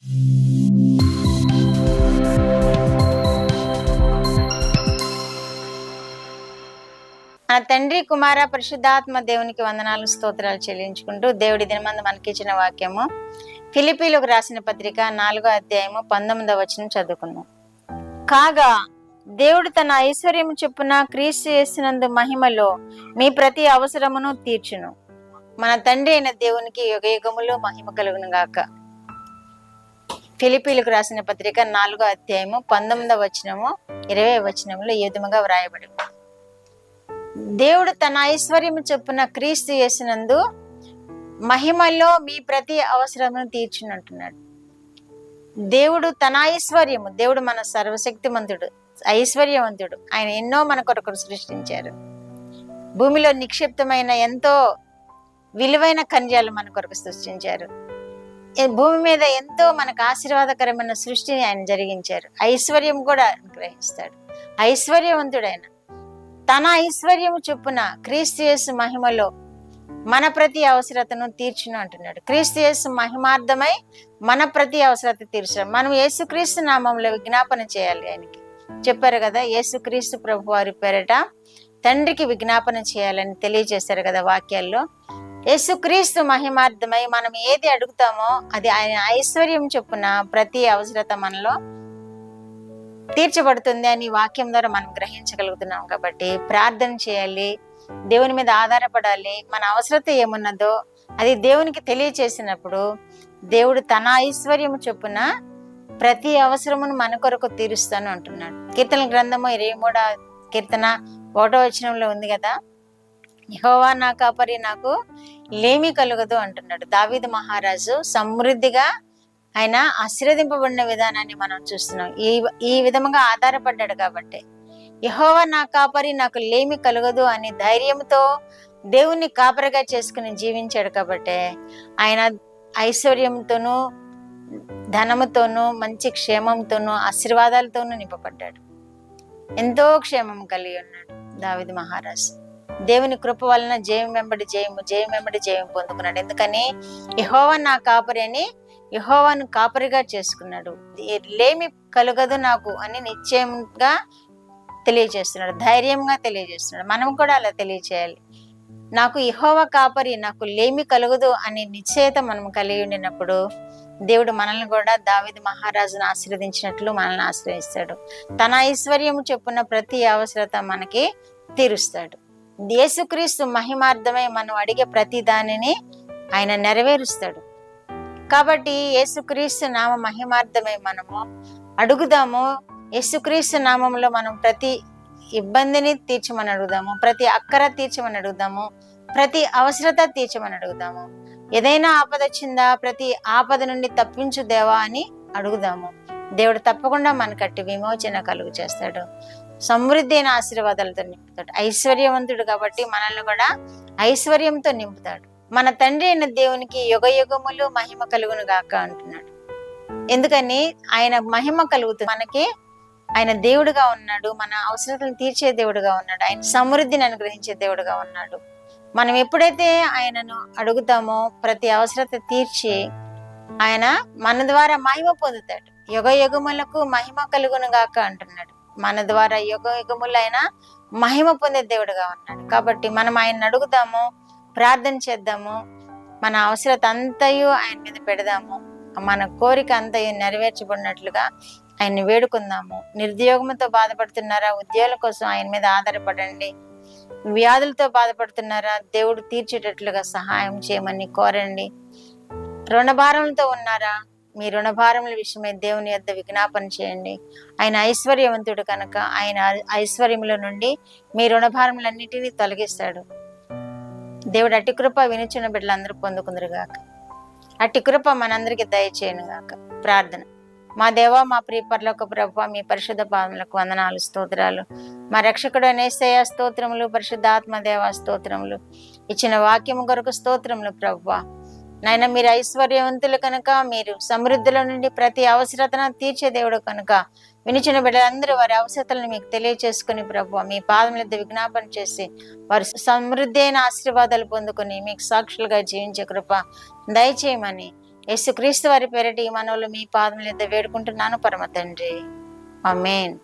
మన తండ్రి కుమార పరిశుద్ధాత్మ దేవునికి వందనాలు స్తోత్రాలు చెల్లించుకుంటూ దేవుడి దినమందు మనకిచ్చిన వాక్యము ఫిలిప్పీలకు రాసిన పత్రిక 4వ అధ్యాయము 19వ వచనం చదువుకుందాం. కాగా దేవుడు తన ఐశ్వర్యము చొప్పున క్రీస్తు యేసునందు మహిమలో మీ ప్రతి అవసరమును తీర్చును. మన తండ్రి అయిన దేవునికి యుగయుగములో మహిమ కలుగును గాక. ఫిలిప్పీలకు రాసిన పత్రిక 4వ అధ్యాయము 19వ వచనము 20వ వచనములో ఈ విధముగా వ్రాయబడి, దేవుడు తన ఐశ్వర్యము చొప్పున క్రీస్తు యేసునందు మహిమలో మీ ప్రతి అవసరమును తీర్చునంటున్నాడు. దేవుడు తన ఐశ్వర్యము, దేవుడు మన సర్వశక్తిమంతుడు, ఐశ్వర్యవంతుడు. ఆయన ఎన్నో మన కొరకు సృష్టించారు. భూమిలో నిక్షిప్తమైన ఎంతో విలువైన ఖనిజాలు మన కొరకు సృష్టించారు. భూమి మీద ఎంతో మనకు ఆశీర్వాదకరమైన సృష్టిని ఆయన జరిగించారు. ఐశ్వర్యం కూడా గ్రహిస్తాడు. ఐశ్వర్యవంతుడైన తన ఐశ్వర్యము చొప్పున క్రీస్తు యేసు మహిమలో మన ప్రతి అవసరతను తీర్చును అంటున్నాడు. క్రీస్తు యేసు మహిమార్థమై మన ప్రతి అవసరత తీర్చడం. మనం యేసుక్రీస్తు నామంలో విజ్ఞాపన చేయాలి. ఆయనకి చెప్పారు కదా, యేసుక్రీస్తు ప్రభు వారి పేరట తండ్రికి విజ్ఞాపన చేయాలని తెలియజేశారు కదా వాక్యాల్లో. యేసుక్రీస్తు మహిమార్థమై మనం ఏది అడుగుతామో అది ఆయన ఐశ్వర్యం చొప్పున ప్రతి అవసరత మనలో తీర్చబడుతుంది అని వాక్యం ద్వారా మనం గ్రహించగలుగుతున్నాం. కాబట్టి ప్రార్థన చేయాలి, దేవుని మీద ఆధారపడాలి. మన అవసరత ఏమున్నదో అది దేవునికి తెలియచేసినప్పుడు దేవుడు తన ఐశ్వర్యము చొప్పున ప్రతి అవసరమును మన కొరకు తీరుస్తాను అంటున్నాడు. కీర్తన గ్రంథము 23వ కీర్తన 1వ వచనంలో ఉంది కదా, యెహోవా నా కాపరి, నాకు లేమి కలుగదు అంటున్నాడు. దావీదు మహారాజు సమృద్ధిగా ఆయన ఆశీర్వదింపబడిన విధానాన్ని మనం చూస్తున్నాం. ఈ విధముగా ఆధారపడ్డాడు కాబట్టి యెహోవా నా కాపరి, నాకు లేమి కలగదు అని ధైర్యంతో దేవుణ్ణి కాపరిగా చేసుకుని జీవించాడు. కాబట్టి ఆయన ఐశ్వర్యంతోనూ ధనముతోనూ మంచి క్షేమంతోనూ ఆశీర్వాదాలతోనూ నింపబడ్డాడు. ఎంతో క్షేమం కలిగి ఉన్నాడు దావీదు మహారాజు. దేవుని కృప వలన జయం వెంబడి జయము, జయం వెంబడి జయం పొందుకున్నాడు. ఎందుకని యెహోవా నా కాపరి అని యెహోవాను కాపరిగా చేసుకున్నాడు. లేమి కలుగదు నాకు అని నిశ్చయంగా తెలియజేస్తున్నాడు, ధైర్యంగా తెలియజేస్తున్నాడు. మనం కూడా అలా తెలియచేయాలి. నాకు యెహోవా కాపరి, నాకు లేమి కలుగదు అని నిశ్చయత మనం కలిగి ఉండినప్పుడు దేవుడు మనల్ని కూడా దావీదు మహారాజును ఆశీర్వదించినట్లు మనల్ని ఆశ్రయిస్తాడు. తన ఐశ్వర్యము చొప్పున ప్రతి అవసరత మనకి తీరుస్తాడు. యేసుక్రీస్తు మహిమార్థమై మనం అడిగే ప్రతి దానిని ఆయన నెరవేరుస్తాడు. కాబట్టి యేసుక్రీస్తు నామ మహిమార్థమై మనము అడుగుదాము. యేసుక్రీస్తు నామంలో మనం ప్రతి ఇబ్బందిని తీర్చమని అడుగుదాము, ప్రతి అక్కర తీర్చమని అడుగుదాము, ప్రతి అవసరత తీర్చమని అడుగుదాము. ఏదైనా ఆపద వచ్చిందా, ప్రతి ఆపద నుండి తప్పించు దేవా అని అడుగుదాము. దేవుడు తప్పకుండా మనకట్టి విమోచన కలుగు చేస్తాడు. సమృద్ధి అయిన ఆశీర్వాదాలతో నింపుతాడు. ఐశ్వర్యవంతుడు కాబట్టి మనల్ని కూడా ఐశ్వర్యంతో నింపుతాడు. మన తండ్రి అయిన దేవునికి యుగయుగములు మహిమ కలుగును గాక అంటున్నాడు. ఎందుకని ఆయన మహిమ కలుగుతుంది. మనకి ఆయన దేవుడుగా ఉన్నాడు, మన అవసరతలను తీర్చే దేవుడుగా ఉన్నాడు, ఆయన సమృద్ధిని అనుగ్రహించే దేవుడుగా ఉన్నాడు. మనం ఎప్పుడైతే ఆయనను అడుగుతామో ప్రతి అవసరత తీర్చి ఆయన మన ద్వారా మహిమ పొందుతాడు. యుగయుగములకు మహిమ కలుగును గాక అంటున్నాడు. మన ద్వారా యుగయుగములు ఆయన మహిమ పొందే దేవుడుగా ఉన్నాడు. కాబట్టి మనం ఆయన అడుగుదాము, ప్రార్థన చేద్దాము, మన అవసరత అంతయు ఆయన మీద పెడదాము, మన కోరిక అంతయు నెరవేర్చబడినట్లుగా ఆయన్ని వేడుకుందాము. నిరుద్యోగంతో బాధపడుతున్నారా, ఉద్యోగాల కోసం ఆయన మీద ఆధారపడండి. వ్యాధులతో బాధపడుతున్నారా, దేవుడు తీర్చేటట్లుగా సహాయం చేయమని కోరండి. రుణభారములతో ఉన్నారా, మీ రుణభారముల విషయమై దేవుని యొద్ద విజ్ఞాపన చేయండి. ఆయన ఐశ్వర్యవంతుడు కనుక ఆయన ఐశ్వర్యముల నుండి మీ రుణభారములన్నిటినీ తొలగిస్తాడు. దేవుడు అట్టి కృప వినుచున్న బిడ్డలందరూ పొందుకుందరుగాక. అట్టి కృప మనందరికీ దయచేయను గాక. ప్రార్థన. మా దేవా, మా ప్రియ పరలోక ప్రభువా, మీ పరిశుద్ధ పాదములకు వందనాలు, స్తోత్రాలు. మా రక్షకుడు యేసయ్య స్తోత్రములు, పరిశుద్ధాత్మ దేవా స్తోత్రములు. ఇచ్చిన వాక్యము కొరకు స్తోత్రములు ప్రభువా. నాయన, మీరు ఐశ్వర్యవంతులు కనుక, మీరు సమృద్ధిలో నుండి ప్రతి అవసరతను తీర్చే దేవుడు కనుక వినిచిన బిడ్డలందరూ వారి అవసరతలను మీకు తెలియచేసుకుని ప్రభువా మీ పాదముల విజ్ఞాపన చేసి వారు సమృద్ధి అయిన ఆశీర్వాదాలు పొందుకొని మీకు సాక్షులుగా జీవించే కృప దయచేయమని యేసుక్రీస్తు వారి పేరిట ఈ మనవులు మీ పాదముల యొద్ద వేడుకుంటున్నాను పరమ తండ్రి. ఆమేన్.